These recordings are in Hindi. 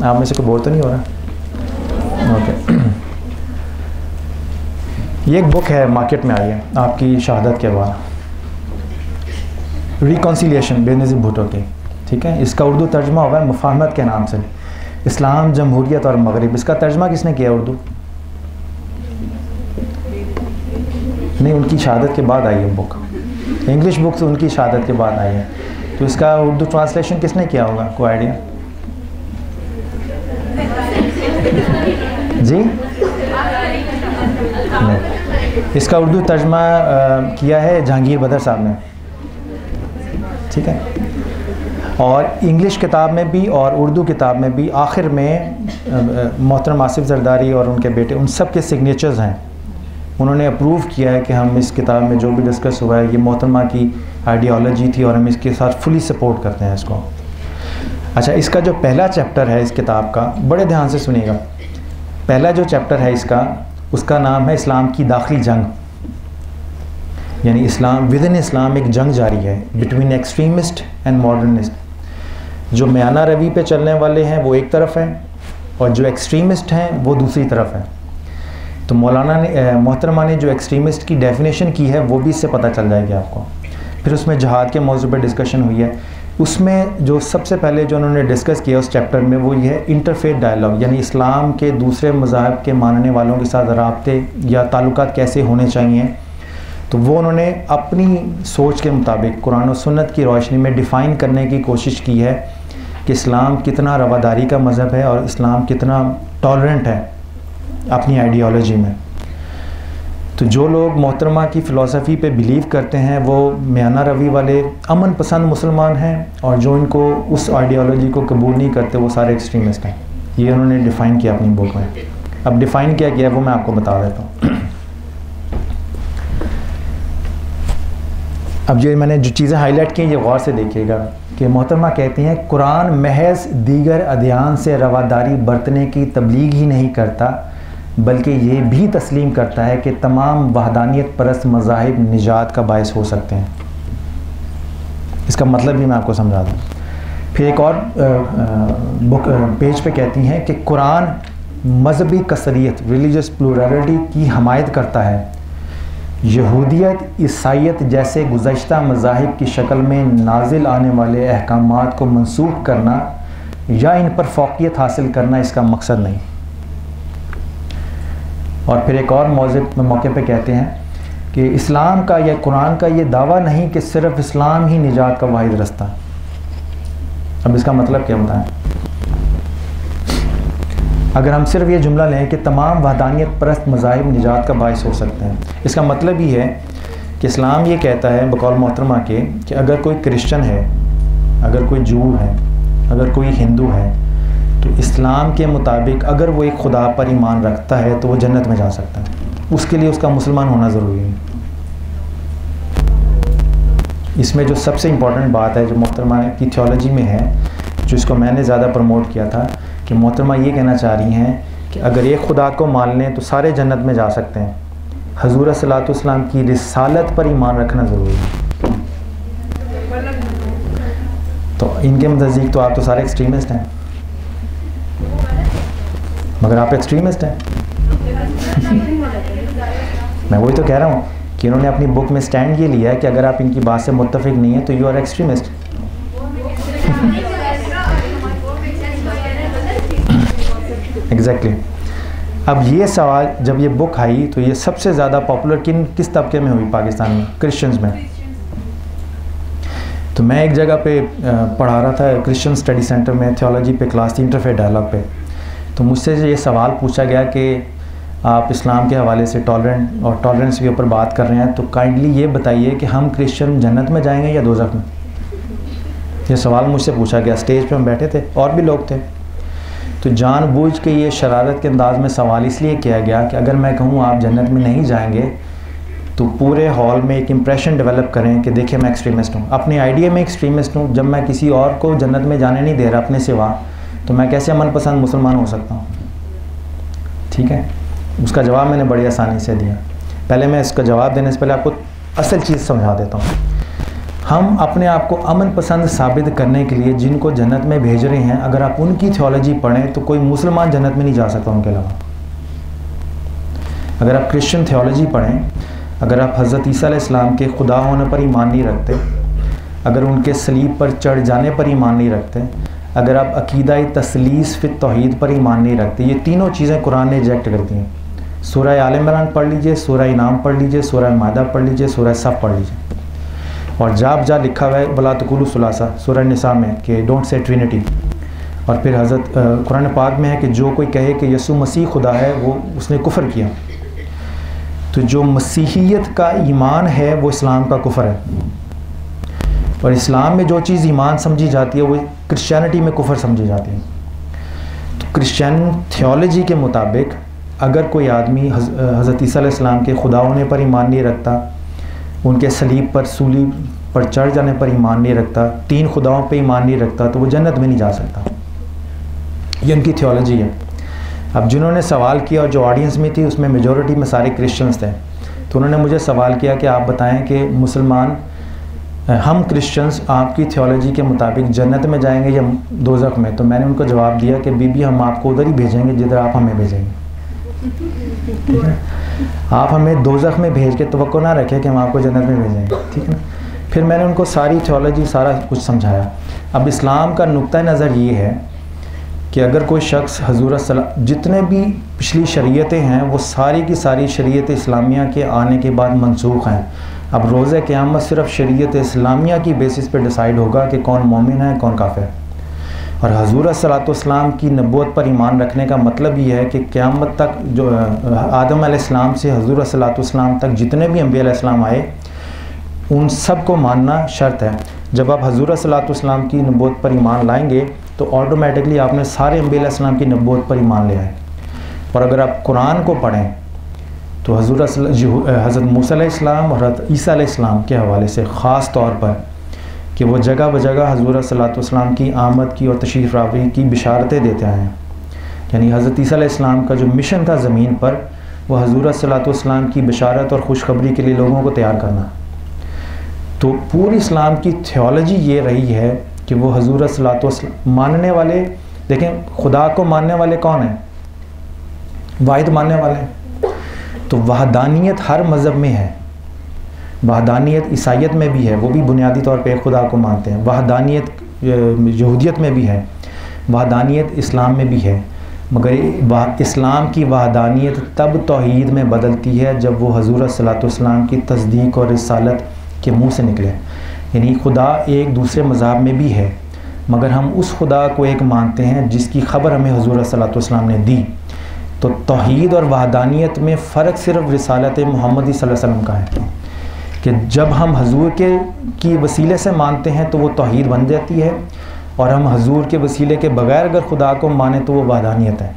आप में से कोई बोर तो नहीं हो रहा? ओके। ये एक बुक है, मार्केट में आई है आपकी शहादत के बाद, रिकॉन्सिलिएशन बेनज़ीर भुट्टो की, ठीक है। इसका उर्दू तर्जमा हुआ है मुफाहमत के नाम से, इस्लाम, जमहूरियत और मगरिब। इसका तर्जमा किसने किया उर्दू? नहीं, उनकी शहादत के बाद आई है बुक, इंग्लिश बुक तो उनकी शहादत के बाद आई है, तो इसका उर्दू ट्रांसलेशन किसने किया होगा, कोई आइडिया? जी नहीं, इसका उर्दू तर्जमा किया है जहांगीर बदर साहब ने, ठीक है। और इंग्लिश किताब में भी और उर्दू किताब में भी आखिर में मोहतरम आसिफ जरदारी और उनके बेटे, उन सब के सिग्नेचर्स हैं। उन्होंने अप्रूव किया है कि हम इस किताब में जो भी डिस्कस हुआ है ये मोहतरमा की आइडियोलॉजी थी और हम इसके साथ फुली सपोर्ट करते हैं इसको। अच्छा, इसका जो पहला चैप्टर है इस किताब का, बड़े ध्यान से सुनिएगा, पहला जो चैप्टर है इसका, उसका नाम है इस्लाम की दाखिली जंग, यानी इस्लाम, विद इन इस्लाम एक जंग जारी है बिटवीन एक्सट्रीमिस्ट एंड मॉडर्निस्ट। जो म्याना रवि पे चलने वाले हैं वो एक तरफ हैं और जो एक्सट्रीमिस्ट हैं वो दूसरी तरफ हैं। तो मौलाना ने, मोहतरमा ने जो एक्सट्रीमिस्ट की डेफिनेशन की है वो भी इससे पता चल जाएगी आपको। फिर उसमें जहाद के मौजू पर डिस्कशन हुई है। उसमें जो सबसे पहले जो उन्होंने डिस्कस किया उस चैप्टर में वो ये है इंटरफेथ डायलॉग, यानी इस्लाम के दूसरे मज़ाहब के मानने वालों के साथ राब्ते या ताल्लुकात कैसे होने चाहिए। तो वो उन्होंने अपनी सोच के मुताबिक कुरान और सुन्नत की रोशनी में डिफ़ाइन करने की कोशिश की है कि इस्लाम कितना रवादारी का मज़हब है और इस्लाम कितना टॉलरेंट है अपनी आइडियोलॉजी में। तो जो लोग मोहतरमा की फ़िलासफ़ी पे बिलीव करते हैं वो म्याना रवि वाले अमन पसंद मुसलमान हैं, और जो इनको उस आइडियोलॉजी को कबूल नहीं करते वो सारे एक्सट्रीमिस्ट हैं। ये उन्होंने डिफ़ाइन किया अपनी बुक में। अब डिफ़ाइन क्या किया वो मैं आपको बता देता हूँ। अब जो मैंने जो चीज़ें हाईलाइट की ये गौर से देखिएगा कि मोहतरमा कहती हैं कुरान महज दीगर अदियान से रवादारी बरतने की तबलीग ही नहीं करता, बल्कि ये भी तस्लीम करता है कि तमाम वहदानियत परस्त मज़ाहिब निजात का बायस हो सकते हैं। इसका मतलब भी मैं आपको समझा दूँ। फिर एक और बुक पेज पे कहती हैं कि कुरान मजहबी कसरियत, रिलीजियस प्लूरलिटी की हमायत करता है। यहूदियत, ईसाईयत जैसे गुज़श्ता मज़ाहिब की शक्ल में नाजिल आने वाले अहकामात को मंसूख करना या इन पर फ़ौक़ियत हासिल करना इसका मकसद नहीं। और फिर एक और मौके पे कहते हैं कि इस्लाम का या कुरान का ये दावा नहीं कि सिर्फ़ इस्लाम ही निजात का वाहिद रास्ता। अब इसका मतलब क्या होता है? अगर हम सिर्फ ये जुमला लें कि तमाम वहदानियत परस्त मज़ाहिब निजात का बायस हो सकते हैं, इसका मतलब ही है कि इस्लाम ये कहता है बकौल मोहतरमा के कि अगर कोई क्रिश्चन है, अगर कोई जू है, अगर कोई हिंदू है, तो इस्लाम के मुताबिक अगर वो एक खुदा पर ईमान रखता है तो वो जन्नत में जा सकता है। उसके लिए उसका मुसलमान होना ज़रूरी है। इसमें जो सबसे इम्पॉर्टेंट बात है जो मोहतरमा की थियोलॉजी में है, जो इसको मैंने ज़्यादा प्रमोट किया था, कि मोहतरमा ये कहना चाह रही हैं कि अगर एक खुदा को मान लें तो सारे जन्नत में जा सकते हैं। हज़ूर सल्लल्लाहु अलैहि वसल्लम की रिसालत पर ईमान रखना ज़रूरी है। तो इनके नज़दीक तो आप तो सारे एक्सट्रीमिस्ट हैं, मगर आप एक्सट्रीमिस्ट हैं। मैं वही तो कह रहा हूँ कि इन्होंने अपनी बुक में स्टैंड ये लिया है कि अगर आप इनकी बात से मुत्तफिक नहीं है तो यू आर एक्सट्रीमिस्ट। एग्जैक्टली। अब ये सवाल जब ये बुक आई तो ये सबसे ज़्यादा पॉपुलर किस तबके में हुई पाकिस्तान में? क्रिश्चियंस में। तो मैं एक जगह पे पढ़ा रहा था क्रिश्चियन स्टडी सेंटर में, थियोलॉजी पे क्लास थी, इंटरफेथ डायलॉग पे। तो मुझसे ये सवाल पूछा गया कि आप इस्लाम के हवाले से टॉलरेंट और टॉलरेंस के ऊपर बात कर रहे हैं, तो काइंडली ये बताइए कि हम क्रिश्चियन जन्नत में जाएंगे या दोज़ख में? ये सवाल मुझसे पूछा गया। स्टेज पे हम बैठे थे और भी लोग थे। तो जानबूझ के ये शरारत के अंदाज में सवाल इसलिए किया गया कि अगर मैं कहूँ आप जन्नत में नहीं जाएंगे तो पूरे हॉल में एक इम्प्रेशन डेवलप करें कि देखिए मैं एक्सट्रीमिस्ट हूँ, अपने आइडिया में एक्सट्रीमिस्ट हूँ। जब मैं किसी और को जन्नत में जाने नहीं दे रहा अपने सिवा, तो मैं कैसे अमन पसंद मुसलमान हो सकता हूँ? ठीक है, उसका जवाब मैंने बड़ी आसानी से दिया। पहले मैं इसका जवाब देने से पहले आपको असल चीज़ समझा देता हूँ। हम अपने आप को अमन पसंद साबित करने के लिए जिनको जन्नत में भेज रहे हैं, अगर आप उनकी थियोलॉजी पढ़ें तो कोई मुसलमान जन्नत में नहीं जा सकता उनके अलावा। अगर आप क्रिश्चियन थियोलॉजी पढ़ें, अगर आप हज़रत ईसा अलैहिस्सलाम के खुदा होने पर ईमान नहीं रखते, अगर उनके सलीब पर चढ़ जाने पर ईमान नहीं रखते, अगर आप अकीदा तस्लीस फित तौहीद पर ईमान नहीं रखते, ये तीनों चीज़ें कुरान ने रिजेक्ट कर दी हैं। सूरह आल इमरान पढ़ लीजिए, सूरह इनाम पढ़ लीजिए, सूरह मादा पढ़ लीजिए, सूरह सफ पढ़ लीजिए, और जा लिखा हुआ है वला तकुलू सुलासा सूरह निसा में कि डोंट से ट्रिनिटी। और फिर हज़रत कुरान पाक में है कि जो कोई कहे कि यसु मसीह खुदा है वो उसने कुफ़र किया। तो जो मसीहियत का ईमान है वो इस्लाम का कुफ़र है, और इस्लाम में जो चीज़ ईमान समझी जाती है वो क्रिश्चियनिटी में कुफ़र समझी जाती है। तो क्रिश्चियन थियोलॉजी के मुताबिक अगर कोई आदमी हज़रत ईसा अलैहिस्सलाम के खुदा होने पर ईमान नहीं रखता, उनके सलीब पर सूली पर चढ़ जाने पर ईमान नहीं रखता, 3 खुदाओं पे ईमान नहीं रखता, तो वो जन्नत में नहीं जा सकता। ये उनकी थियोलॉजी है। अब जिन्होंने सवाल किया और जो ऑडियंस में थी उसमें मेजॉरिटी में सारे क्रिश्चियंस थे, तो उन्होंने मुझे सवाल किया कि आप बताएं कि मुसलमान हम क्रिश्चियंस आपकी थियोलॉजी के मुताबिक जन्नत में जाएंगे या दोज़ख में। तो मैंने उनको जवाब दिया कि बीबी हम आपको उधर ही भेजेंगे जिधर आप हमें भेजेंगे, ठीक है। आप हमें दोज़ख में भेज के तवक्को ना रखें कि हम आपको जन्नत में भेजेंगे, ठीक है ना। फिर मैंने उनको सारी थियोलॉजी सारा कुछ समझाया। अब इस्लाम का नुक्ता नज़र ये है कि अगर कोई शख्स हजूर जितने भी पिछली शरीयतें हैं वो सारी की सारी शरीयत इस्लामिया के आने के बाद मनसूख हैं। अब रोज़े क़यामत सिर्फ शरीयत इस्लामिया की बेसिस पे डिसाइड होगा कि कौन मोमिन है कौन काफिर है। और हजूर सल्लल्लाहु की नबूवत पर ईमान रखने का मतलब ये है कि क़यामत तक जो आदम अलैहिस्सलाम से हजूर सल्लल्लाहु तक जितने भी अंबिया अलैहिस्सलाम आए उन सब को मानना शर्त है। जब आप हजूर सल्लल्लाहु की नबूवत पर ईमान लाएंगे तो ऑटोमेटिकली आपने सारे अंबिया अलैहिस्सलाम की नबूवत पर ईमान ले आए। और अगर आप कुरान को पढ़ें तो हज़रत मूसा अलैहिस्सलाम और हज़रत ईसा अलैहिस्सलाम के हवाले से ख़ास तौर पर कि वो जगह बजगह हजूर सल्लल्लाहु अलैहि वसल्लम की आमद की और तशरीफ़ आवरी की बिशारतें देते आए हैं। यानी हज़रत ईसा अलैहिस्सलाम का जो मिशन था ज़मीन पर वो हजूर सल्लल्लाहु अलैहि वसल्लम की बिशारत और खुशखबरी के लिए लोगों को तैयार करना। तो पूरी इस्लाम की थियोलॉजी ये रही है कि वो हजूर सल्लल्लाहु अलैहि वसल्लम मानने वाले, देखें खुदा को मानने वाले कौन हैं? वाहिद मानने वाले। तो वहदानियत हर मज़हब में है, वहदानियत ईसाइयत में भी है, वो भी बुनियादी तौर पे खुदा को मानते हैं। वहदानियत यहूदियत में भी है, वहदानियत इस्लाम में भी है। मगर इस्लाम की वहदानियत तब तौहीद में बदलती है जब वो हजूर सल्लल्लाहु अलैहि वसल्लम की तस्दीक और रिसालत के मुँह से निकले। यानी खुदा एक दूसरे मज़हब में भी है, मगर हम उस खुदा को एक मानते हैं जिसकी ख़बर हमें हजूर सल्लल्लाहु अलैहि वसल्लम ने दी। तो तौहीद और वहदानियत में फ़र्क सिर्फ रिसालत मोहम्मदी सल्लल्लाहु अलैहि वसल्लम का है कि जब हम हजूर की वसीले से मानते हैं तो वो तौहीद बन जाती है, और हम हजूर के वसीले के बग़ैर अगर खुदा को माने तो वो वहदानियत है।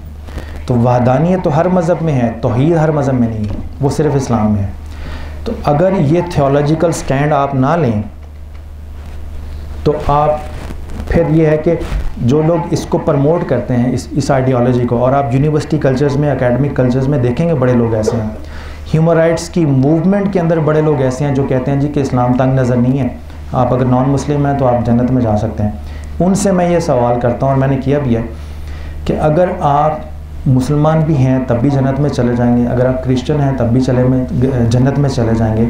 तो वहदानियत तो हर मज़हब में है, तौहीद हर मज़हब में नहीं है, वो सिर्फ इस्लाम में है। तो अगर ये थियोलॉजिकल स्टैंड आप ना लें तो आप फिर ये है कि जो लोग इसको प्रमोट करते हैं इस आइडियोलॉजी को, और आप यूनिवर्सिटी कल्चर्स में एकेडमिक कल्चर्स में देखेंगे बड़े लोग ऐसे हैं, ह्यूमन राइट्स की मूवमेंट के अंदर बड़े लोग ऐसे हैं जो कहते हैं जी कि इस्लाम तंग नज़र नहीं है, आप अगर नॉन मुस्लिम हैं तो आप जन्नत में जा सकते हैं। उनसे मैं ये सवाल करता हूँ और मैंने किया भी है कि अगर आप मुसलमान भी हैं तब भी जन्नत में चले जाएंगे, अगर आप क्रिश्चियन हैं तब भी जन्नत में चले जाएंगे,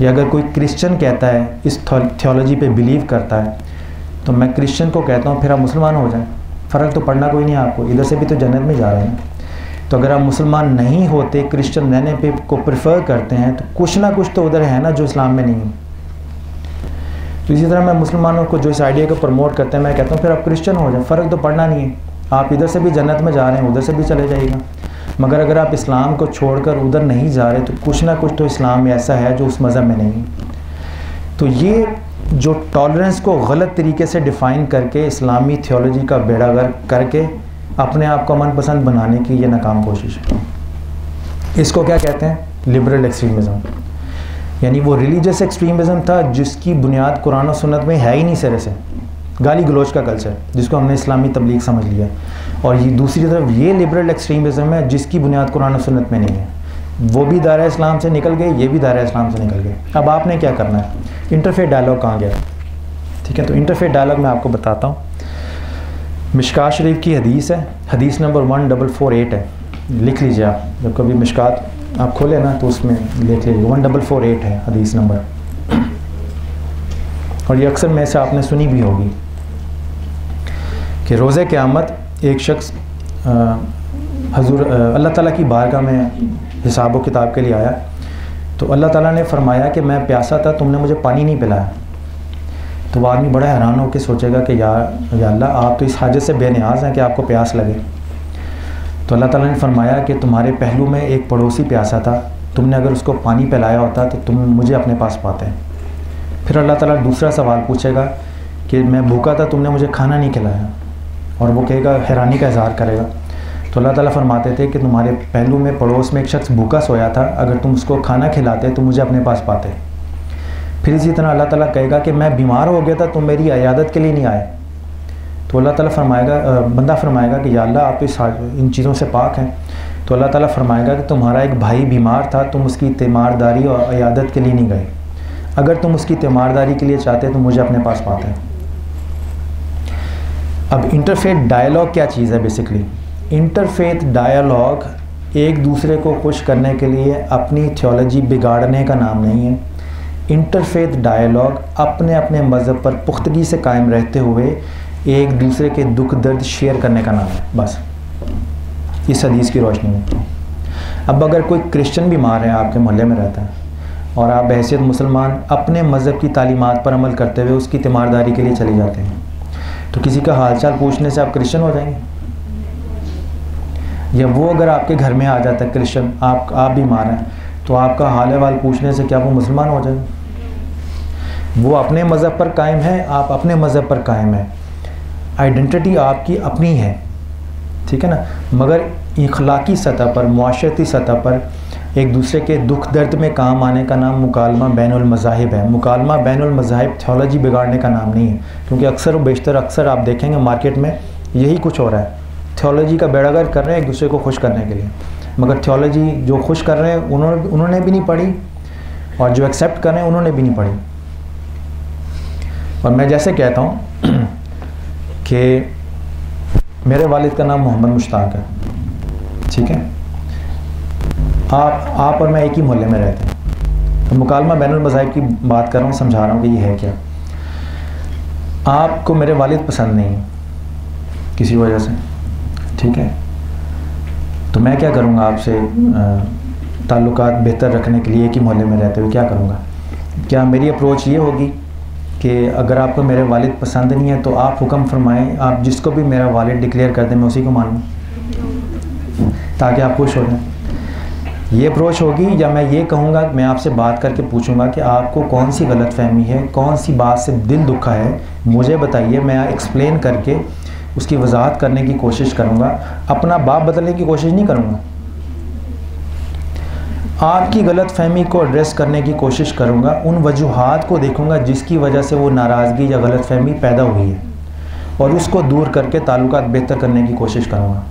या अगर कोई क्रिश्चियन कहता है इस थियोलॉजी पे बिलीव करता है तो मैं क्रिश्चियन को कहता हूँ फिर आप मुसलमान हो जाएं, फ़र्क तो पड़ना कोई नहीं आपको, इधर से भी तो जन्नत में जा रहे हैं। तो अगर आप मुसलमान नहीं होते, क्रिश्चियन रहने पे को प्रेफर करते हैं, तो कुछ ना कुछ तो उधर है ना जो इस्लाम में नहीं है। तो इसी तरह मैं मुसलमानों को जो इस आइडिया को प्रमोट करते हैं मैं कहता हूँ फिर आप क्रिश्चियन हो जाए, फ़र्क तो पड़ना नहीं है, आप इधर से भी जन्नत में जा रहे हैं उधर से भी चले जाइएगा। मगर अगर आप इस्लाम को छोड़कर उधर नहीं जा रहे तो कुछ ना कुछ तो इस्लाम में ऐसा है जो उस मज़हब में नहीं है। तो ये जो टॉलरेंस को गलत तरीके से डिफ़ाइन करके इस्लामी थियोलॉजी का बेड़ागर्क करके अपने आप को मनपसंद बनाने की ये नाकाम कोशिश है। इसको क्या कहते हैं? Liberal extremism. यानी वो रिलीजियस एक्सट्रीमिज़म था जिसकी बुनियाद कुरान और सुन्नत में है ही नहीं सिरे से, गाली गलोच का कल्चर जिसको हमने इस्लामी तबलीग समझ लिया। और ये दूसरी तरफ ये लिबरल एक्सट्रीमिज़म है जिसकी बुनियाद कुरान और सुन्नत में नहीं है। वो भी दायरा इस्लाम से निकल गए, ये भी दायरा इस्लाम से निकल गए। अब आपने क्या करना है? इंटरफेथ डायलॉग कहाँ गया? ठीक है, तो इंटरफेथ डायलॉग मैं आपको बताता हूँ। मिशकात शरीफ की हदीस है, हदीस नंबर 1448 है, लिख लीजिए आप। जब कभी मिशकात आप खोले ना तो उसमें लिख लीजिए 1448 है हदीस नंबर। और ये अक्सर में से आपने सुनी भी होगी कि रोज़े क़यामत एक शख्स हजूर अल्लाह ताला की बारगाह में हिसाब व किताब के लिए आया, तो अल्लाह ताला ने फरमाया कि मैं प्यासा था, तुमने मुझे पानी नहीं पिलाया। तो वो आदमी बड़ा हैरान होकर सोचेगा कि या अल्लाह, आप तो इस हाजत से बेनियाज हैं कि आपको प्यास लगे। तो अल्लाह ताला ने फरमाया कि तुम्हारे पहलू में एक पड़ोसी प्यासा था, तुमने अगर उसको पानी पिलाया होता तो तुम मुझे अपने पास पाते। फिर अल्लाह ताला दूसरा सवाल पूछेगा कि मैं भूखा था, तुमने मुझे खाना नहीं खिलाया, और वो कहेगा, हैरानी का इज़हार करेगा। तो अल्लाह ताला फरमाते थे कि तुम्हारे पहलू में पड़ोस में एक शख्स भूखा सोया था, अगर तुम उसको खाना खिलाते तो मुझे अपने पास पाते। फिर इसी तरह अल्लाह ताला कहेगा कि मैं बीमार हो गया था, तुम मेरी इयादत के लिए नहीं आए। तो अल्लाह ताला फरमाएगा, बंदा फरमाएगा कि या अल्लाह, आप इन चीज़ों से पाक हैं। तो अल्लाह ताला फरमाएगा कि तुम्हारा एक भाई बीमार था, तुम उसकी तीमारदारी और इयादत के लिए नहीं गए, अगर तुम उसकी तीमारदारी के लिए चाहते तो मुझे अपने पास पाते। अब इंटरफेथ डायलॉग क्या चीज़ है? बेसिकली इंटरफेथ डायलॉग एक दूसरे को खुश करने के लिए अपनी थियोलॉजी बिगाड़ने का नाम नहीं है। इंटरफेथ डायलॉग अपने अपने मज़हब पर पुख्तगी से कायम रहते हुए एक दूसरे के दुख दर्द शेयर करने का नाम है, बस इस हदीस की रोशनी में। अब अगर कोई क्रिश्चियन बीमार है, आपके मोहल्ले में रहता है, और आप बहैसियत मुसलमान अपने मज़हब की तालीमात पर अमल करते हुए उसकी तीमारदारी के लिए चले जाते हैं, तो किसी का हालचाल पूछने से आप क्रिश्चियन हो जाएंगे? या वो अगर आपके घर में आ जाता है क्रिश्चियन, आप बीमार हैं, तो आपका हाल अहवाल पूछने से क्या वो मुसलमान हो जाएंगे? वो अपने मज़हब पर कायम है, आप अपने मज़हब पर कायम है, आइडेंटिटी आपकी अपनी है, ठीक है ना। मगर इखलाकी सतह पर, मुआशरती सतह पर एक दूसरे के दुख दर्द में काम आने का नाम मुकालमा बैनुल मज़ाहिब है। मुकालमा बैनुल मज़ाहिब थियोलॉजी बिगाड़ने का नाम नहीं है, क्योंकि अक्सर आप देखेंगे मार्केट में यही कुछ हो रहा है। थियोलॉजी का बेड़ागर्क कर रहे हैं एक दूसरे को खुश करने के लिए, मगर थियोलॉजी जो खुश कर रहे हैं उन्होंने भी नहीं पढ़ी, और जो एक्सेप्ट कर रहे हैं उन्होंने भी नहीं पढ़ी। और मैं जैसे कहता हूँ कि मेरे वालिद का नाम मोहम्मद मुश्ताक है, ठीक है, आप और मैं एक ही मोहल्ले में रहते हैं, तो मुकालमा बैनुल मज़ाहिब की बात कर रहा हूँ, समझा रहा हूँ कि ये है क्या। आपको मेरे वालिद पसंद नहीं है किसी वजह से, ठीक है, तो मैं क्या करूँगा? आपसे ताल्लुकात बेहतर रखने के लिए एक ही मोहल्ले में रहते हुए क्या करूँगा? क्या मेरी अप्रोच ये होगी कि अगर आपको मेरे वालिद पसंद नहीं है तो आप हुक्म फरमाएं, आप जिसको भी मेरा वालिद डिक्लेयर कर दें मैं उसी को मान लूँ, ताकि आप खुश हो जाएं? ये अप्रोच होगी? या मैं ये कहूँगा, मैं आपसे बात करके पूछूंगा कि आपको कौन सी गलत फहमी है, कौन सी बात से दिल दुखा है, मुझे बताइए, मैं एक्सप्लेन करके उसकी वजाहत करने की कोशिश करूँगा। अपना बाप बदलने की कोशिश नहीं करूँगा, आपकी गलत फहमी को एड्रेस करने की कोशिश करूँगा, उन वजूहात को देखूँगा जिसकी वजह से वो नाराज़गी या गलत फहमी पैदा हुई है, और उसको दूर करके ताल्लुकात बेहतर करने की कोशिश करूँगा।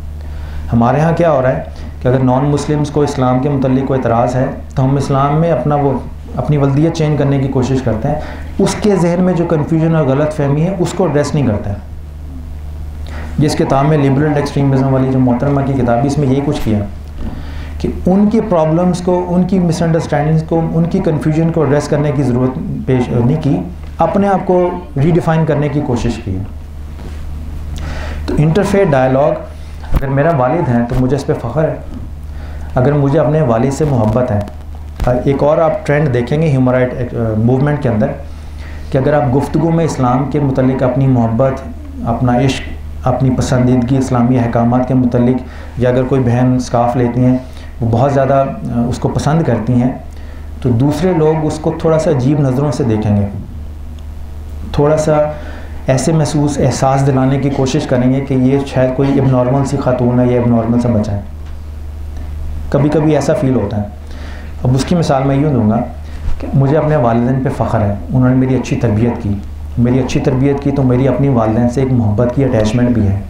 हमारे यहाँ क्या हो रहा है कि अगर नॉन मुस्लिम्स को इस्लाम के मुतल्लिक़ कोई एतराज़ है तो हम इस्लाम में अपनी वल्दियत चेंज करने की कोशिश करते हैं, उसके जहन में जो कन्फ्यूजन और गलत फहमी है उसको एड्रेस नहीं करते हैं। जिस किताब में लिबरल एक्सट्रीमिज़म वाली जो मोहतरमा की किताब, इसमें यही कुछ किया कि उनकी प्रॉब्लम्स को, उनकी मिसअंडरस्टैंडिंग्स को, उनकी कन्फ्यूजन को एड्रेस करने की ज़रूरत पेश नहीं की, अपने आप को रीडिफ़ाइन करने की कोशिश की। तो इंटरफेथ डायलॉग, अगर मेरा वालिद है तो मुझे इस पर फ़ख्र है, अगर मुझे अपने वालिद से मोहब्बत है। एक और आप ट्रेंड देखेंगे ह्यूमन राइट मूवमेंट के अंदर कि अगर आप गुफ्तगू में इस्लाम के मुतल्लिक़ अपनी मोहब्बत, अपना इश्क, अपनी पसंदीदगी इस्लामी अहकामात के मुतल्लिक़, या अगर कोई बहन स्काफ़ लेती हैं, वो बहुत ज़्यादा उसको पसंद करती हैं, तो दूसरे लोग उसको थोड़ा सा अजीब नज़रों से देखेंगे, थोड़ा सा ऐसे एहसास दिलाने की कोशिश करेंगे कि ये शायद कोई एबनॉर्मल सी खातून है या एबनॉर्मल सा बच्चा है। कभी कभी ऐसा फ़ील होता है। अब उसकी मिसाल मैं यूँ दूँगा कि मुझे अपने वालिदैन पे फ़ख्र है, उन्होंने मेरी अच्छी तरबियत की, तो मेरी अपनी वालिदैन से एक मोहब्बत की अटैचमेंट भी है।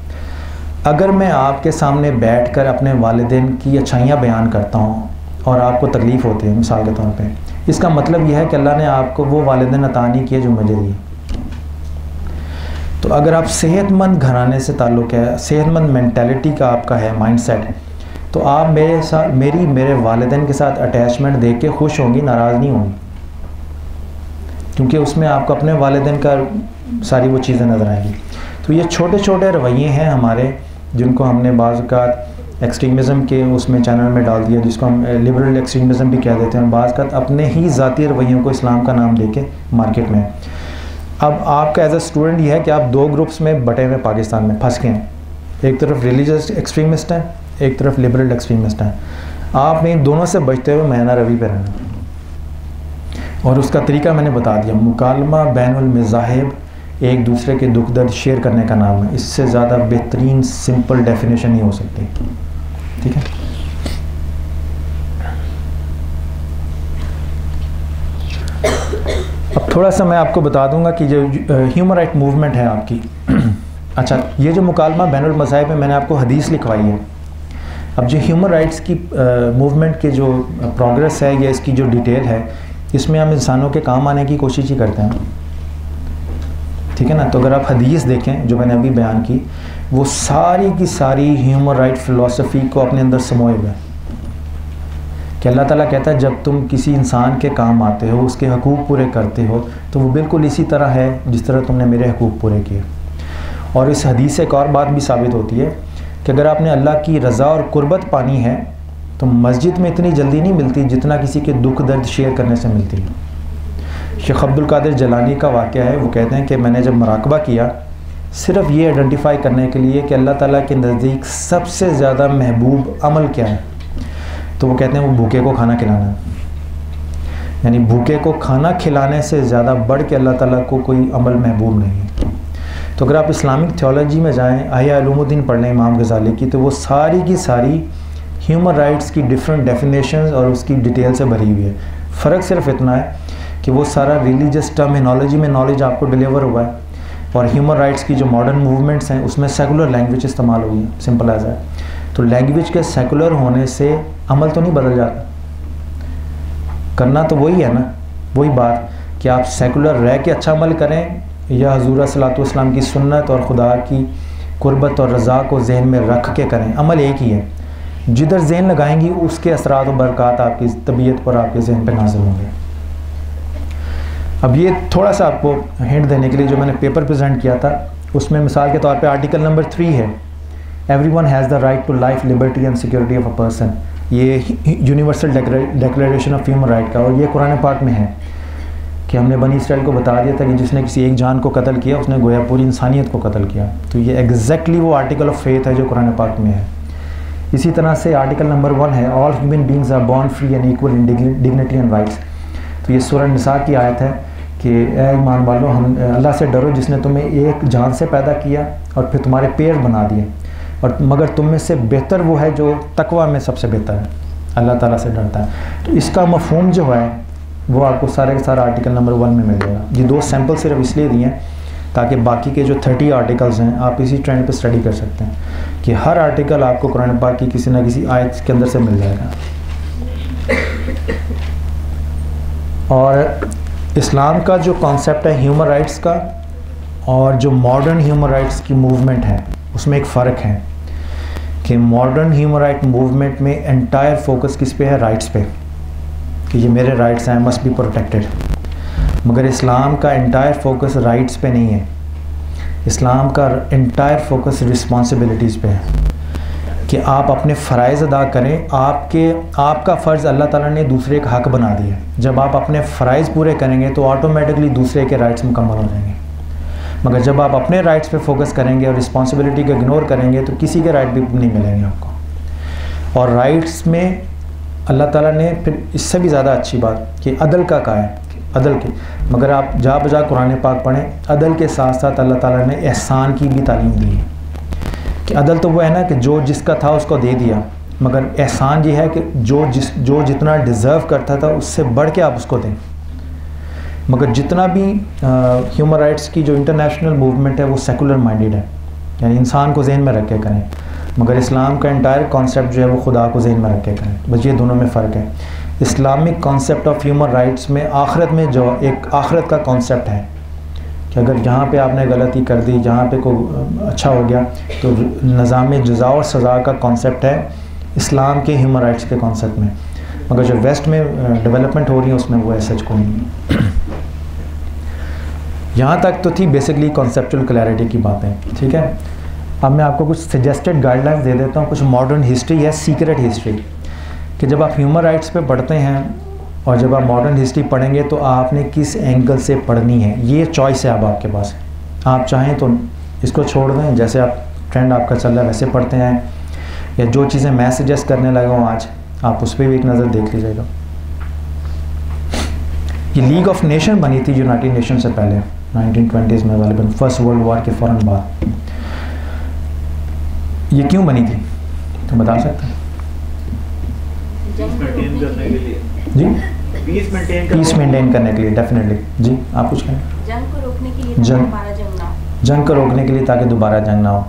अगर मैं आपके सामने बैठकर अपने वालिदैन की अच्छाइयाँ बयान करता हूँ और आपको तकलीफ़ होती है, मिसाल के तौर पे इसका मतलब यह है कि अल्लाह ने आपको वो वालिदैन अता नहीं किए जो मुझे दिए। तो अगर आप सेहतमंद घराने से ताल्लुक़ है, सेहतमंद मेंटालिटी का आपका है माइंडसेट, तो आप मेरे वालिदैन के साथ अटैचमेंट देख के खुश होंगी, नाराज़ नहीं होंगी, क्योंकि उसमें आपको अपने वालिदैन का सारी वो चीज़ें नज़र आएंगी। तो ये छोटे छोटे रवैये हैं हमारे, जिनको हमने बाज़ औक़ात एक्सट्रीमिज़म के उसमें चैनल में डाल दिया, जिसको हम लिबरल एक्सट्रीमिज़म भी कह देते हैं। बाज़ औक़ात अपने ही ज़ाती रवैयों को इस्लाम का नाम देके मार्केट में। अब आपका एज अ स्टूडेंट ये है कि आप दो ग्रुप्स में बटे हुए पाकिस्तान में फंस गए हैं। एक तरफ रिलीजियस एक्सट्रीमिस्ट हैं, एक तरफ लिबरल एक्सट्रीमिस्ट हैं। आपने इन दोनों से बचते हुए मैना रवि पे रहना, और उसका तरीका मैंने बता दिया। मुकालमा बैनुल मज़ाहिब एक दूसरे के दुख दर्द शेयर करने का नाम है। इससे ज़्यादा बेहतरीन सिंपल डेफिनेशन नहीं हो सकती, ठीक है। अब थोड़ा सा मैं आपको बता दूंगा कि जो ह्यूमन राइट मूवमेंट है आपकी अच्छा, ये जो मुकालमा बैनुल मज़ाहिब में मैंने आपको हदीस लिखवाई है। अब जो ह्यूमन राइट्स की मूवमेंट के जो प्रोग्रेस है या इसकी जो डिटेल है, इसमें हम इंसानों के काम आने की कोशिश ही करते हैं, ठीक है ना। तो अगर आप हदीस देखें जो मैंने अभी बयान की, वो सारी की सारी ह्यूमन राइट फ़िलासफ़ी को अपने अंदर समोए हुए कि अल्लाह ताला कहता है जब तुम किसी इंसान के काम आते हो, उसके हकूक़ पूरे करते हो, तो वो बिल्कुल इसी तरह है जिस तरह तुमने मेरे हकूक़ पूरे किए। और इस हदीस से एक और बात भी साबित होती है कि अगर आपने अल्लाह की रज़ा और कुर्बत पानी है, तो मस्जिद में इतनी जल्दी नहीं मिलती जितना किसी के दुख दर्द शेयर करने से मिलती है। शेख अब्दुल कादिर जलानी का वाक़या है, वो कहते हैं कि मैंने जब मुराकबा किया सिर्फ़ ये आइडेंटिफाई करने के लिए कि अल्लाह ताला के नज़दीक सबसे ज़्यादा महबूब अमल क्या है, तो वो कहते हैं वो भूखे को खाना खिलाना है। यानी भूखे को खाना खिलाने से ज़्यादा बढ़ के अल्लाह ताला को कोई अमल महबूब नहीं है। तो अगर आप इस्लामिक थियोलॉजी में जाएँ, आया उलूमुद्दीन पढ़ लें इमाम गज़ाली की, तो वो सारी की सारी ह्यूमन राइट्स की डिफरेंट डेफिनेशंस और उसकी डिटेल से भरी हुई है। फ़र्क सिर्फ इतना है कि वो सारा रिलीजियस टर्मिनोलॉजी में नॉलेज आपको डिलीवर हुआ है, और ह्यूमन राइट्स की जो मॉडर्न मूवमेंट्स हैं उसमें सेकुलर लैंग्वेज इस्तेमाल हुई है, सिंपल एज है। तो लैंग्वेज के सेकुलर होने से अमल तो नहीं बदल जाता, करना तो वही है ना, वही बात कि आप सेकुलर रह के अच्छा अमल करें या हुज़ूर सल्लल्लाहु अलैहि वसल्लम की सुन्नत और खुदा की कुर्बत और रज़ा को जहन में रख के करें, अमल एक ही है। जिधर जहन लगाएंगी उसके असरात और बरक़ात आपकी तबीयत पर, आपके जहन पर नाज़िल होंगे। अब ये थोड़ा सा आपको हिंट देने के लिए जो मैंने पेपर प्रेजेंट किया था, उसमें मिसाल के तौर पे आर्टिकल नंबर 3 है, everyone has the right to life, liberty and security of a person. ये universal declaration of human right का, और ये कुरान पाक में है कि हमने बनी इसराइल को बता दिया था कि जिसने किसी एक जान को कत्ल किया उसने गोया पूरी इंसानियत को कत्ल किया। तो ये एग्जैक्टली वो आर्टिकल ऑफ फेथ है जो कुरान पाक में है। इसी तरह से आर्टिकल नंबर 1 है, all human beings are born free and equal in dignity and rights. तो ये सूरह निसा की आयत है कि ए ईमान वालों, हम अल्लाह से डरो जिसने तुम्हें एक जान से पैदा किया और फिर तुम्हारे पैर बना दिए, और मगर तुम में से बेहतर वो है जो तकवा में सबसे बेहतर है, अल्लाह ताला से डरता है। तो इसका मफहूम जो है वो आपको सारे का सारा आर्टिकल नंबर 1 में मिल जाएगा। ये 2 सैम्पल सिर्फ इसलिए दिए हैं ताकि बाकी के जो 30 आर्टिकल्स हैं आप इसी ट्रेंड पे स्टडी कर सकते हैं कि हर आर्टिकल आपको कुरान पाक की किसी न किसी आयत के अंदर से मिल जाएगा। और इस्लाम का जो कॉन्सेप्ट है ह्यूमन राइट्स का और जो मॉडर्न ह्यूमन राइट्स की मूवमेंट है उसमें एक फ़र्क है कि मॉडर्न ह्यूमन राइट मूवमेंट में एंटायर फोकस किस पे है, राइट्स पे, कि ये मेरे राइट्स हैं, मस्ट बी प्रोटेक्टेड। मगर इस्लाम का एंटायर फोकस राइट्स पे नहीं है, इस्लाम का एंटायर फोकस रिस्पॉन्सिबिलिटीज़ पे है कि आप अपने फ़राइज़ अदा करें। आपका फ़र्ज़ अल्लाह ताला ने दूसरे का हक़ बना दिया। जब आप अपने फ़राइज़ पूरे करेंगे तो ऑटोमेटिकली दूसरे के राइट्स मुकम्मल हो जाएंगे। मगर जब आप अपने राइट्स पे फोकस करेंगे और रिस्पॉन्सिबिलिटी को इग्नोर करेंगे तो किसी के राइट भी नहीं मिलेंगे आपको। और राइट्स में अल्लाह ताला ने फिर इससे भी ज़्यादा अच्छी बात कि अदल का कहा है, अदल की। मगर आप जा बजा कुरान पाक पढ़ें, अदल के साथ साथ अल्लाह ताला ने एहसान की भी तालीम दी है कि अदल तो वो है ना कि जो जिसका था उसको दे दिया, मगर एहसान ये है कि जो जितना डिज़र्व करता था उससे बढ़ के आप उसको दें। मगर जितना भी ह्यूमन राइट्स की जो इंटरनेशनल मूवमेंट है वो सेकुलर माइंडेड है, यानी इंसान को जहन में रख के करें। मगर इस्लाम का एंटायर कॉन्सेप्ट जो है वो खुदा को जहन में रख के करें। बस ये दोनों में फ़र्क है। Islamic concept of human rights में आखिरत में जो एक आखिरत का कॉन्सेप्ट है कि अगर यहाँ पे आपने गलती कर दी, जहाँ पे को अच्छा हो गया, तो निज़ाम जज़ा और सज़ा का कॉन्सेप्ट है इस्लाम के ह्यूमन राइट्स के कॉन्सेप्ट में। मगर जो वेस्ट में डेवलपमेंट हो रही है उसमें वो ऐसा कोई नहीं। यहाँ तक तो थी बेसिकली कॉन्सेप्चुअल क्लैरिटी की बातें, ठीक है। अब मैं आपको कुछ सजेस्टेड गाइडलाइंस दे देता हूँ। कुछ मॉडर्न हिस्ट्री है, सीक्रेट हिस्ट्री, कि जब आप ह्यूमन राइट्स पे पढ़ते हैं और जब आप मॉडर्न हिस्ट्री पढ़ेंगे तो आपने किस एंगल से पढ़नी है, ये चॉइस है अब आपके पास। आप चाहें तो इसको छोड़ दें, जैसे आप ट्रेंड आपका चल रहा है वैसे पढ़ते हैं, या जो चीज़ें मैं सजेस्ट करने लगा हूँ आज आप उस पर भी एक नज़र देख लीजिएगा। ये लीग ऑफ नेशन बनी थी यूनाइटेड नेशन से पहले 1920s में, गालिबन फर्स्ट वर्ल्ड वॉर के फ़ौरन बाद। ये क्यों बनी थी तो बता सकते हैं? जी, पीस मेंटेन करने के लिए, डेफिनेटली। जी आप कुछ कहें? जंग को रोकने के लिए, जंग को रोकने के लिए ताकि दोबारा जंग ना हो।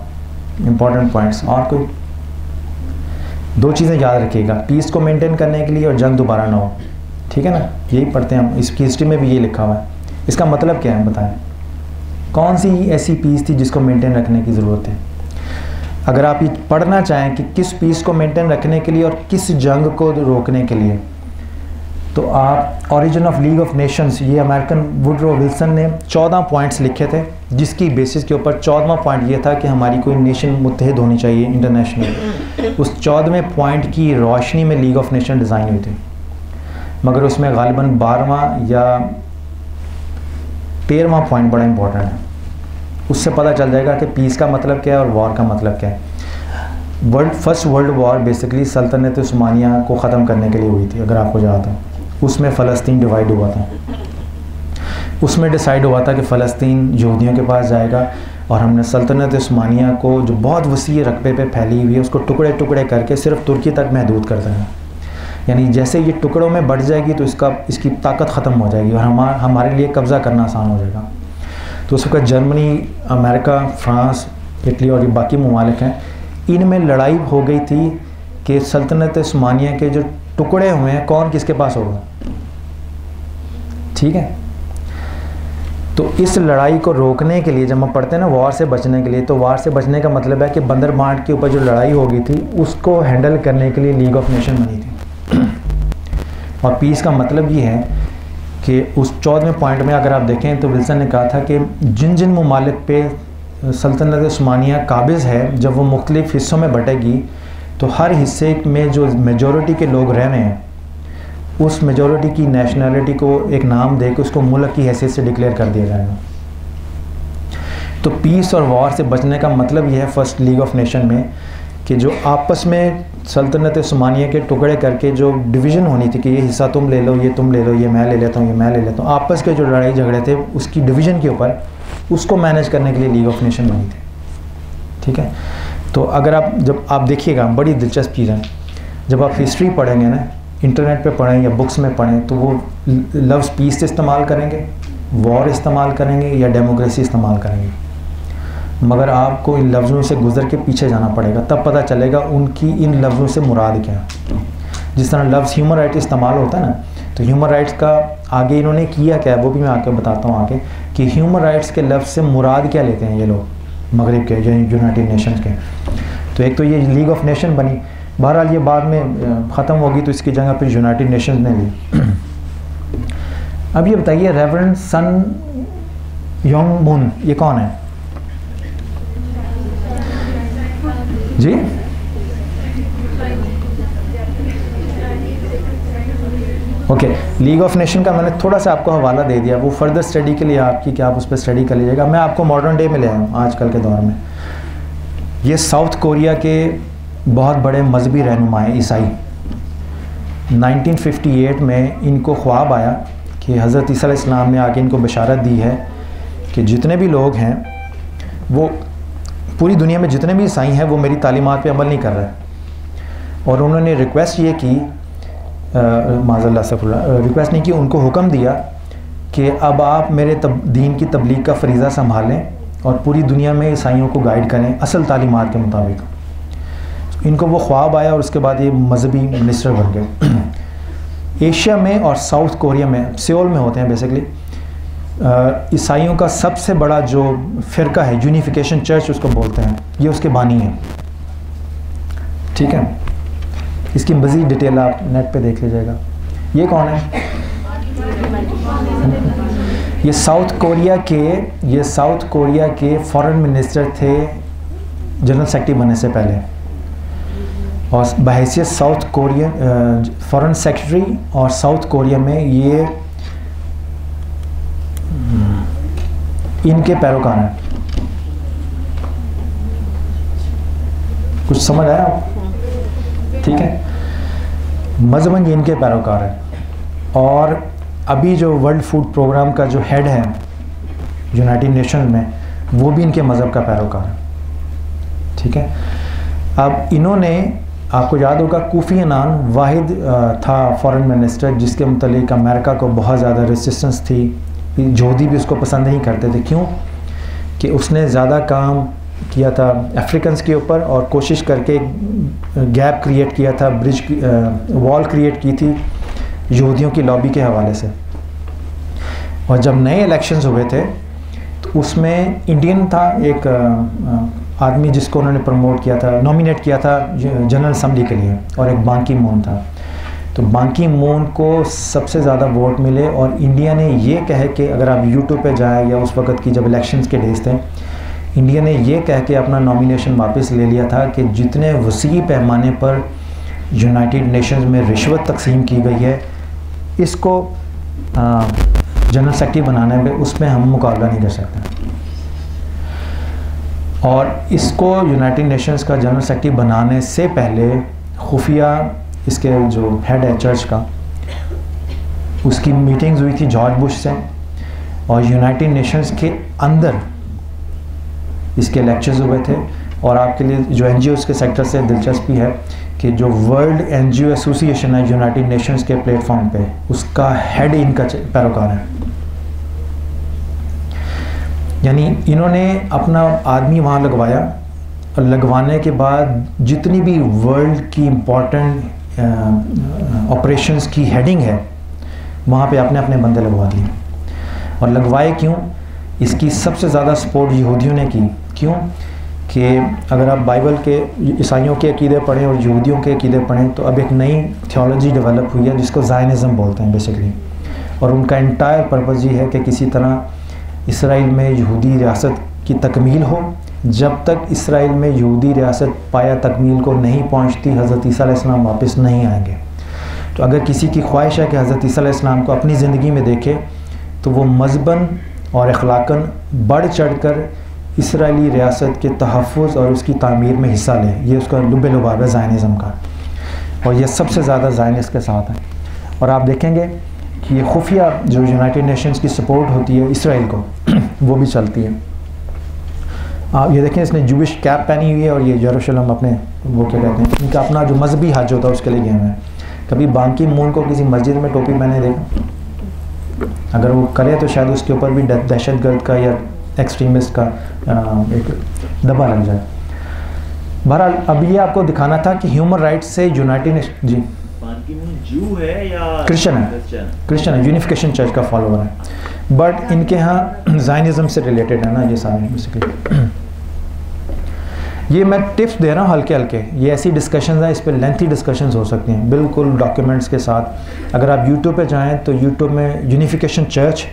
Important points. और कोई दो चीज़ें याद रखिएगा, पीस को मेंटेन करने के लिए और जंग दोबारा ना हो, ठीक है ना। यही पढ़ते हैं हम, इसकी हिस्ट्री में भी ये लिखा हुआ है। इसका मतलब क्या है बताएं? कौन सी ऐसी पीस थी जिसको मेंटेन रखने की ज़रूरत है? अगर आप ये पढ़ना चाहें कि किस पीस को मेंटेन रखने के लिए और किस जंग को रोकने के लिए, तो आप origin of league of Nations, ये अमेरिकन वुडरो विल्सन ने 14 पॉइंट्स लिखे थे, जिसकी बेसिस के ऊपर 14वां पॉइंट ये था कि हमारी कोई नेशन मुत्तहिद होनी चाहिए इंटरनेशनल। उस 14वें पॉइंट की रोशनी में लीग ऑफ नेशन डिज़ाइन हुई थी, मगर उसमें गालिबन 12वां या 13वां पॉइंट बड़ा इंपॉर्टेंट है। उससे पता चल जाएगा कि पीस का मतलब क्या है और वॉर का मतलब क्या है। फर्स्ट वर्ल्ड वॉर बेसिकली सल्तनत उस्मानिया को ख़त्म करने के लिए हुई थी, अगर आपको याद हो। उसमें फ़लस्तीन डिवाइड हुआ था। उसमें डिसाइड हुआ था कि फ़लस्तीन यहूदियों के पास जाएगा और हमने सल्तनत उस्मानिया को, जो बहुत वसी रकबे पे फैली हुई है, उसको टुकड़े टुकड़े करके सिर्फ तुर्की तक महदूद कर देना। यानी जैसे ये टुकड़ों में बढ़ जाएगी तो इसकी ताकत ख़त्म हो जाएगी और हमारे लिए कब्ज़ा करना आसान हो जाएगा। तो उस वक्त जर्मनी, अमेरिका, फ्रांस, इटली और ये बाकी ममालिक हैं, इनमें लड़ाई हो गई थी कि सल्तनत उस्मानिया के जो टुकड़े हुए हैं कौन किसके पास होगा, ठीक है। तो इस लड़ाई को रोकने के लिए, जब हम पढ़ते हैं ना वॉर से बचने के लिए, तो वॉर से बचने का मतलब है कि बंदरबांट के ऊपर जो लड़ाई हो गई थी उसको हैंडल करने के लिए लीग ऑफ नेशन बनी थी। और पीस का मतलब ये है कि उस 14वें पॉइंट में अगर आप देखें तो विल्सन ने कहा था कि जिन जिन ममालिक पे सल्तनत उस्मानिया काबिज़ है, जब वो मुख्तलिफ़ हिस्सों में बटेगी तो हर हिस्से में जो मेजॉरिटी के लोग रह रहे हैं उस मेजॉरिटी की नेशनलिटी को एक नाम दे के उसको मुल्क की हैसियत से डिक्लेयर कर दिया जाएगा। तो पीस और वॉर से बचने का मतलब यह है फर्स्ट लीग ऑफ नेशन में कि जो आपस में सल्तनत उस्मानिया के टुकड़े करके जो डिवीज़न होनी थी कि ये हिस्सा तुम ले लो, ये तुम ले लो, ये मैं ले लेता हूँ, ये मैं ले लेता हूँ, आपस के जो लड़ाई झगड़े थे उसकी डिवीज़न के ऊपर, उसको मैनेज करने के लिए लीग ऑफ नेशन बनी थी, ठीक है। तो अगर जब आप देखिएगा, बड़ी दिलचस्प चीज़ है, जब आप हिस्ट्री पढ़ेंगे ना, इंटरनेट पे पढ़ें या बुक्स में पढ़ें, तो वो लफ्ज़ पीस इस्तेमाल करेंगे, वॉर इस्तेमाल करेंगे या डेमोक्रेसी इस्तेमाल करेंगे, मगर आपको इन लफ्ज़ों से गुज़र के पीछे जाना पड़ेगा, तब पता चलेगा उनकी इन लफ्ज़ों से मुराद क्या है। जिस तरह लफ्ज़ ह्यूमन राइट इस्तेमाल होता है ना, तो ह्यूमन राइट्स का आगे इन्होंने किया क्या है वो भी मैं आके बताता हूँ आगे, कि ह्यूमन राइट्स के लफ्ज़ से मुराद क्या लेते हैं ये लोग मगरिब के या यूनाइटेड नेशंस के। तो एक तो ये लीग ऑफ नेशन बनी, बहरहाल ये बाद में ख़त्म होगी तो इसकी जगह फिर यूनाइटेड नेशंस ने ली। अब ये बताइए रेवरेंड सन योंग मून ये कौन है जी? ओके, लीग ऑफ नेशन का मैंने थोड़ा सा आपको हवाला दे दिया, वो फर्दर स्टडी के लिए आपकी, कि आप उस पर स्टडी कर लीजिएगा। मैं आपको मॉडर्न डे में ले आया हूँ आजकल के दौर में। ये साउथ कोरिया के बहुत बड़े मजहबी रहनुमा हैं ईसाई। 1958 में इनको ख्वाब आया कि हज़रत ईसा अलैहिस्सलाम ने आके इनको बशारत दी है कि जितने भी लोग हैं, वो पूरी दुनिया में जितने भी ईसाई हैं वो मेरी तालीमात पे अमल नहीं कर रहे। और उन्होंने रिक्वेस्ट ये की, माज़अल्लाह सफ़ुल्लाह, रिक्वेस्ट नहीं की, उनको हुक्म दिया कि अब आप मेरे दीन की तबलीग का फ़रीज़ा संभालें और पूरी दुनिया में ईसाइयों को गाइड करें असल तालीमात के मुताबिक। इनको वो ख्वाब आया और उसके बाद ये मजहबी मिनिस्टर बन गए। एशिया में और साउथ कोरिया में, सियोल में होते हैं बेसिकली, ईसाइयों का सबसे बड़ा जो फ़िरका है, यूनिफिकेशन चर्च उसको बोलते हैं, ये उसके बानी है। ठीक है, इसकी मज़ीद डिटेल आप नेट पे देख लीजिएगा। ये कौन है? ये साउथ कोरिया के फॉरेन मिनिस्टर थे जनरल सेक्रेटरी बनने से पहले, और बहैसियत साउथ कोरियन फॉरेन सेक्रेटरी, और साउथ कोरिया में ये इनके पैरोकार हैं। कुछ समझ आया आप? ठीक है, मज़हबन ये इनके पैरोकार हैं। और अभी जो वर्ल्ड फूड प्रोग्राम का जो हेड है यूनाइटेड नेशन में, वो भी इनके मज़हब का पैरोकार है। ठीक है, अब इन्होंने, आपको याद होगा कोफी अन्नान वाहिद था फॉरेन मिनिस्टर जिसके मुतल्लिक अमेरिका को बहुत ज़्यादा रेजिस्टेंस थी, यहूदी भी उसको पसंद नहीं करते थे। क्यों? कि उसने ज़्यादा काम किया था अफ्रीकन्स के ऊपर, और कोशिश करके गैप क्रिएट किया था, ब्रिज वॉल क्रिएट की थी यहूदियों की लॉबी के हवाले से। और जब नए इलेक्शंस हुए थे तो उसमें इंडियन था एक आदमी जिसको उन्होंने प्रमोट किया था, नॉमिनेट किया था जनरल असम्बली के लिए, और एक बान की मून था। तो बान की मून को सबसे ज़्यादा वोट मिले, और इंडिया ने ये कहे कि, अगर आप यूट्यूब पे जाएं या उस वक़्त की जब इलेक्शंस के डेज थे, इंडिया ने ये कह के अपना नॉमिनेशन वापस ले लिया था कि जितने वसी पैमाने पर यूनाइटेड नेशंस में रिश्वत तकसीम की गई है, इसको जनरल सेक्रेटरी बनाने में, उसमें हम मुकाबला नहीं कर सकते। और इसको यूनाइटेड नेशंस का जनरल सेक्रेटरी बनाने से पहले खुफिया, इसके जो हेड है चर्च का, उसकी मीटिंग्स हुई थी जॉर्ज बुश से, और यूनाइटेड नेशंस के अंदर इसके लेक्चर्स हुए थे। और आपके लिए जो NGOs के सेक्टर से दिलचस्पी है कि जो वर्ल्ड NGO एसोसिएशन है यूनाइटेड नेशंस के प्लेटफॉर्म पे, उसका हेड इनका पैरोकार है। यानी इन्होंने अपना आदमी वहाँ लगवाया, और लगवाने के बाद जितनी भी वर्ल्ड की इम्पोर्टेंट ऑपरेशंस की हेडिंग है, वहाँ पे अपने अपने बंदे लगवा दिए। और लगवाए क्यों? इसकी सबसे ज़्यादा सपोर्ट यहूदियों ने की। क्यों? कि अगर आप बाइबल के ईसाइयों के अकीदे पढ़ें और यहूदियों के अकीदे पढ़ें, तो अब एक नई थियोलॉजी डेवलप हुई है जिसको ज़ायनिज़्म बोलते हैं बेसिकली। और उनका एंटायर पर्पज़ ये है कि किसी तरह इसराइल में यहूदी रियासत की तकमील हो। जब तक इसराइल में यहूदी रियासत पाया तकमील को नहीं पहुँचती, हज़रत ईसा अलैहिस्सलाम वापस नहीं आएंगे। तो अगर किसी की ख्वाहिश है कि हज़रत ईसा अलैहिस्सलाम को अपनी ज़िंदगी में देखे, तो वो मज़हबन और अखलाकन बढ़ चढ़ कर इसराइली रियासत के तहफ़्फ़ुज़ और उसकी तामीर में हिस्सा ले। ये उसका लुब्बे लुबाब है ज़ायनिज़्म का, और ये सबसे ज़्यादा ज़ायनिस्ट के साथ है। और आप देखेंगे कि ये खुफिया जो यूनाइटेड नेशंस की सपोर्ट होती है इसराइल को वो भी चलती है। आप ये देखें, इसने जूविश कैप पहनी हुई है, और ये यरूशलेम अपने वो क्या कहते हैं, इनका अपना जो मजहबी हज होता है उसके लिए गए हुए हैं। कभी बान की मून को किसी मस्जिद में टोपी पहने देखा? अगर वो करे तो शायद उसके ऊपर भी दहशतगर्द का या एक्सट्रीमिस्ट का एक दबा लग जाए। बहरहाल अब ये आपको दिखाना था कि ह्यूमन राइट्स से यूनाइटेड नेशन, जी जू है या क्रिश्चियन है, क्रिश्चियन है, यूनिफिकेशन चर्च का फॉलोअर है, बट इनके यहाँ ज़ायनिज़्म से रिलेटेड है ना ये सारे बेसिकली। ये मैं टिप्स दे रहा हूँ हल्के हल्के, ये ऐसी डिस्कशंस हैं, इस पर लेंथी डिस्कशंस हो सकती हैं बिल्कुल डॉक्यूमेंट्स के साथ। अगर आप यूट्यूब पे जाएं तो यूट्यूब में यूनिफिकेशन चर्च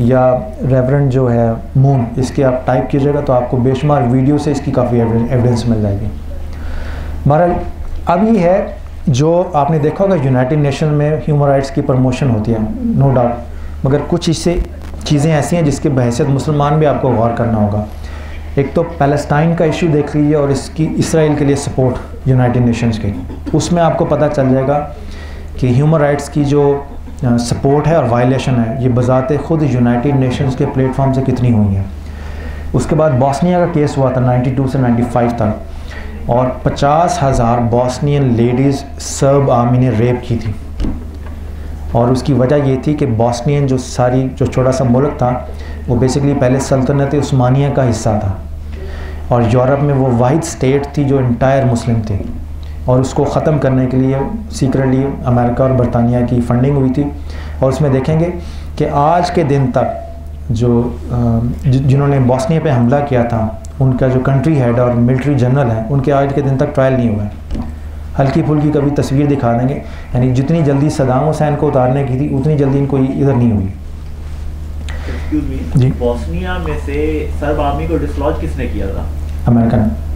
या रेवरेंड जो है मून, इसके आप टाइप कीजिएगा तो आपको बेशुमार वीडियो से इसकी काफ़ी एविडेंस मिल जाएगी। बहरहाल अब ये है जो आपने देखा होगा यूनाइटेड नेशन में ह्यूमन राइट्स की प्रमोशन होती है, नो डाउट, मगर कुछ इससे चीज़ें ऐसी हैं जिसके बहैसियत मुसलमान भी आपको गौर करना होगा। एक तो पैलेस्टाइन का इशू देख लीजिए और इसकी इसराइल के लिए सपोर्ट यूनाइटेड नेशंस की, उसमें आपको पता चल जाएगा कि ह्यूमन राइट्स की जो सपोर्ट है और वायलेशन है ये बज़ाते ख़ुद यूनाइटेड नेशंस के प्लेटफॉर्म से कितनी हुई है। उसके बाद बॉस्निया का केस हुआ था 92 से 95 तक, और 50,000 बॉस्नियन लेडीज़ सर्ब आर्मी ने रेप की थी। और उसकी वजह ये थी कि बॉस्नियन जो छोटा सा मुल्क था वो बेसिकली पहले सल्तनत उस्मानिया का हिस्सा था, और यूरोप में वो वाहिद स्टेट थी जो इंटायर मुस्लिम थी, और उसको ख़त्म करने के लिए सीक्रेटली अमेरिका और बरतानिया की फंडिंग हुई थी। और उसमें देखेंगे कि आज के दिन तक जो जिन्होंने बॉस्निया पे हमला किया था, उनका जो कंट्री हेड और मिलिट्री जनरल हैं, उनके आज के दिन तक ट्रायल नहीं हुआ है। हल्की फुल्की कभी तस्वीर दिखा देंगे, यानी जितनी जल्दी सदाम हुसैन को उतारने की थी उतनी जल्दी इनको इधर नहीं हुई। एक्सक्यूज मी, बॉस्निया में से सर्ब आर्मी को डिसलॉज किसने किया था? अमेरिका ने।